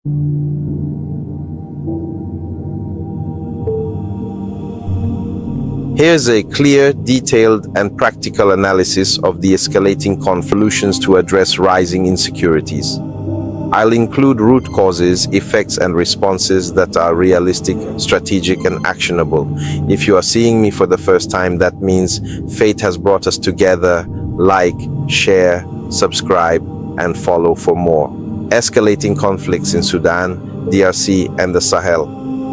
Here's a clear, detailed, and practical analysis of the escalating conflicts to address rising insecurities. I'll include root causes, effects, and responses that are realistic, strategic, and actionable. If you are seeing me for the first time, that means fate has brought us together. Like, share, subscribe, and follow for more. Escalating conflicts in Sudan, DRC, and the Sahel.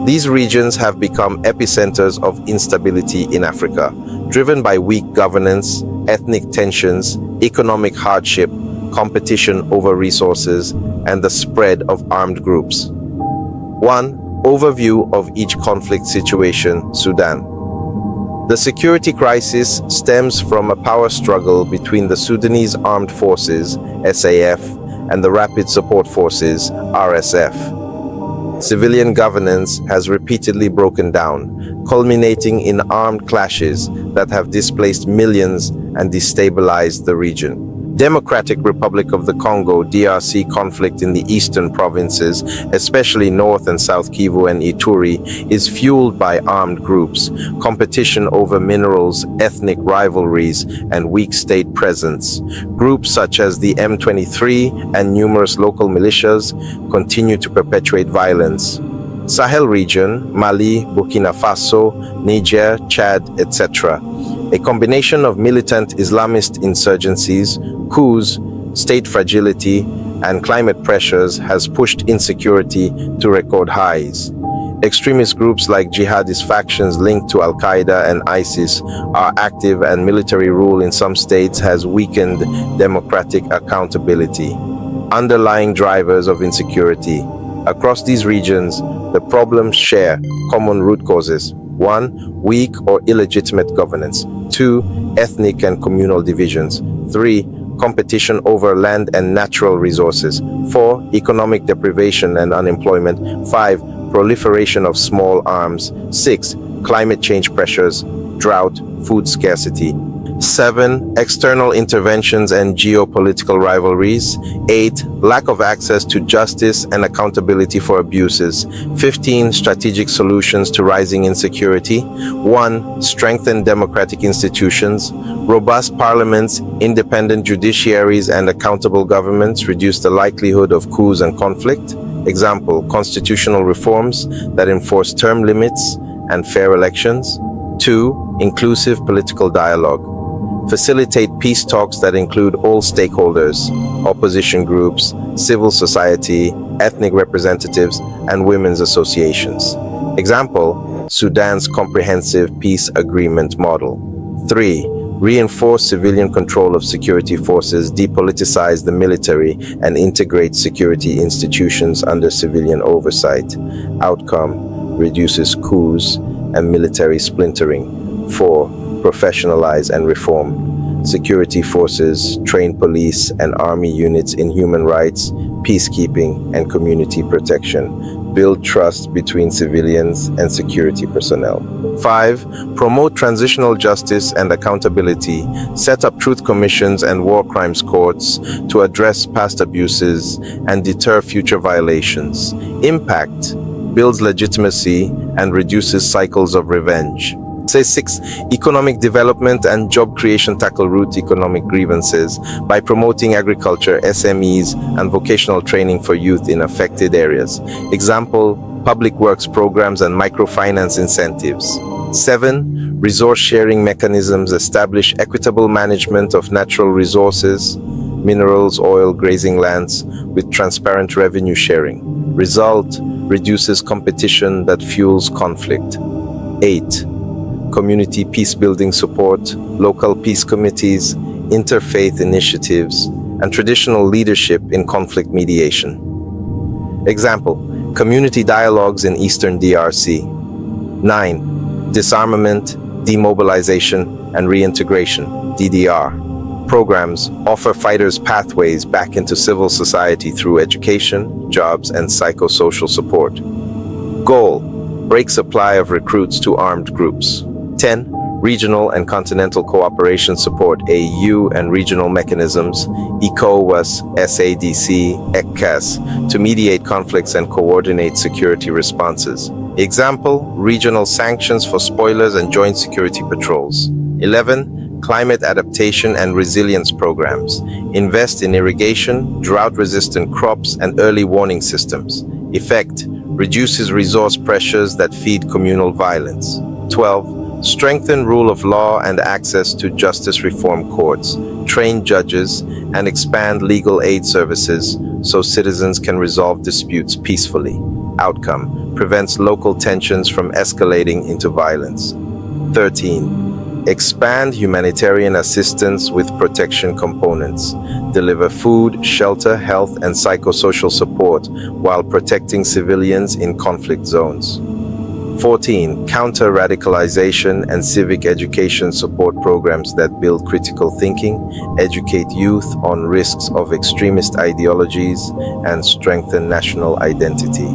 These regions have become epicenters of instability in Africa, driven by weak governance, ethnic tensions, economic hardship, competition over resources, and the spread of armed groups. 1. Overview of each conflict situation. Sudan. The security crisis stems from a power struggle between the Sudanese Armed Forces, SAF, and the Rapid Support Forces, RSF. Civilian governance has repeatedly broken down, culminating in armed clashes that have displaced millions and destabilized the region. Democratic Republic of the Congo (DRC) conflict in the eastern provinces, especially North and South Kivu and Ituri, is fueled by armed groups, competition over minerals, ethnic rivalries, and weak state presence. Groups such as the M23 and numerous local militias continue to perpetuate violence. Sahel region, Mali, Burkina Faso, Niger, Chad, etc. A combination of militant Islamist insurgencies, coups, state fragility, and climate pressures has pushed insecurity to record highs. Extremist groups like jihadist factions linked to Al-Qaeda and ISIS are active, and military rule in some states has weakened democratic accountability. Underlying drivers of insecurity. Across these regions, the problems share common root causes. 1. Weak or illegitimate governance. 2. Ethnic and communal divisions. 3. Competition over land and natural resources. 4. Economic deprivation and unemployment. 5. Proliferation of small arms. 6. Climate change pressures, drought, food scarcity. 7. External interventions and geopolitical rivalries. 8. Lack of access to justice and accountability for abuses. 15. Strategic solutions to rising insecurity. 1. Strengthen democratic institutions. Robust parliaments, independent judiciaries, and accountable governments reduce the likelihood of coups and conflict. Example, constitutional reforms that enforce term limits and fair elections. 2. Inclusive political dialogue. Facilitate peace talks that include all stakeholders, opposition groups, civil society, ethnic representatives, and women's associations. Example, Sudan's comprehensive peace agreement model. 3. Reinforce civilian control of security forces, depoliticize the military, and integrate security institutions under civilian oversight. Outcome, reduces coups and military splintering. 4. Professionalize and reform security forces, train police and army units in human rights, peacekeeping, and community protection. Build trust between civilians and security personnel. 5. Promote transitional justice and accountability. Set up truth commissions and war crimes courts to address past abuses and deter future violations. Impact builds legitimacy and reduces cycles of revenge. 6. Economic development and job creation. Tackle root economic grievances by promoting agriculture, SMEs, and vocational training for youth in affected areas. Example, public works programs and microfinance incentives. 7. Resource sharing mechanisms. Establish equitable management of natural resources, minerals, oil, grazing lands, with transparent revenue sharing. Result, reduces competition that fuels conflict. 8. Community peace-building support, local peace committees, interfaith initiatives, and traditional leadership in conflict mediation. Example, community dialogues in Eastern DRC. 9. Disarmament, demobilization, and reintegration, DDR. Programs offer fighters pathways back into civil society through education, jobs, and psychosocial support. Goal, break supply of recruits to armed groups. 10. Regional and continental cooperation support AU and regional mechanisms, ECOWAS, SADC, ECCAS, to mediate conflicts and coordinate security responses. Example, regional sanctions for spoilers and joint security patrols. 11. Climate adaptation and resilience programs. Invest in irrigation, drought-resistant crops, and early warning systems. Effect, reduces resource pressures that feed communal violence. 12. Strengthen rule of law and access to justice reform courts. Train judges and expand legal aid services so citizens can resolve disputes peacefully. Outcome, prevents local tensions from escalating into violence. 13. Expand humanitarian assistance with protection components. Deliver food, shelter, health, and psychosocial support while protecting civilians in conflict zones. 14. Counter radicalization and civic education support programs that build critical thinking, educate youth on risks of extremist ideologies, and strengthen national identity.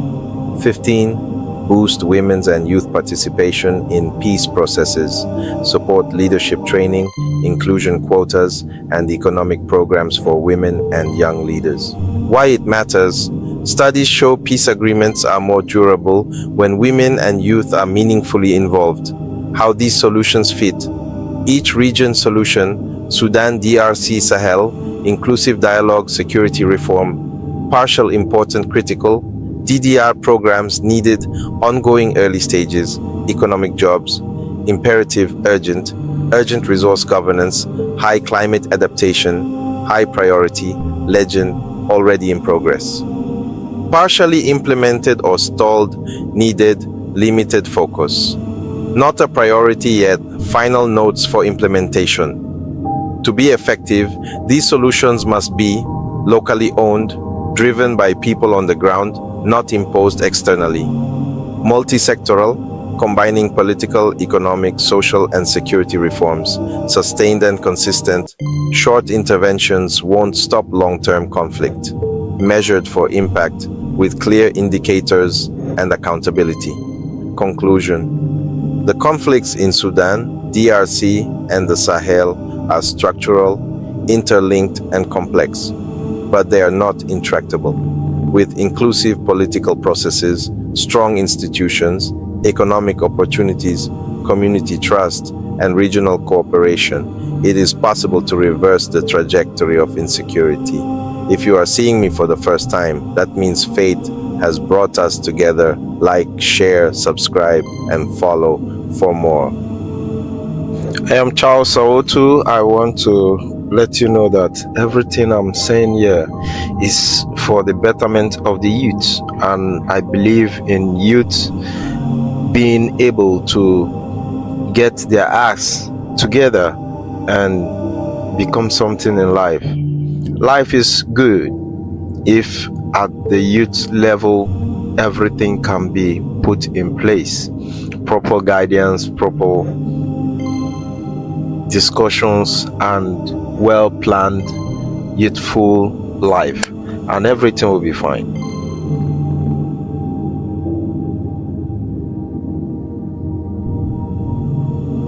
15. Boost women's and youth participation in peace processes, support leadership training, inclusion quotas, and economic programs for women and young leaders. Why it matters? Studies show peace agreements are more durable when women and youth are meaningfully involved. How these solutions fit? Each region solution, Sudan, DRC, Sahel, inclusive dialogue, security reform, partial, important, critical, DDR programs needed, ongoing, early stages, economic jobs, imperative, urgent resource governance, high climate adaptation, high priority, legend, already in progress. Partially implemented or stalled, needed, limited focus. Not a priority yet, final notes for implementation. To be effective, these solutions must be locally owned, driven by people on the ground, not imposed externally. Multi-sectoral, combining political, economic, social, and security reforms, sustained and consistent. Short interventions won't stop long-term conflict. Measured for impact, with clear indicators and accountability. Conclusion. The conflicts in Sudan, DRC, and the Sahel are structural, interlinked, and complex, but they are not intractable. With inclusive political processes, strong institutions, economic opportunities, community trust, and regional cooperation, it is possible to reverse the trajectory of insecurity. If you are seeing me for the first time, that means fate has brought us together. Like, share, subscribe, and follow for more. I am Charles Sawotu. I want to let you know that everything I'm saying here is for the betterment of the youth, and I believe in youth being able to get their acts together and become something in life. Life is good if at the youth level everything can be put in place. Proper guidance, proper discussions, and well-planned youthful life, and everything will be fine.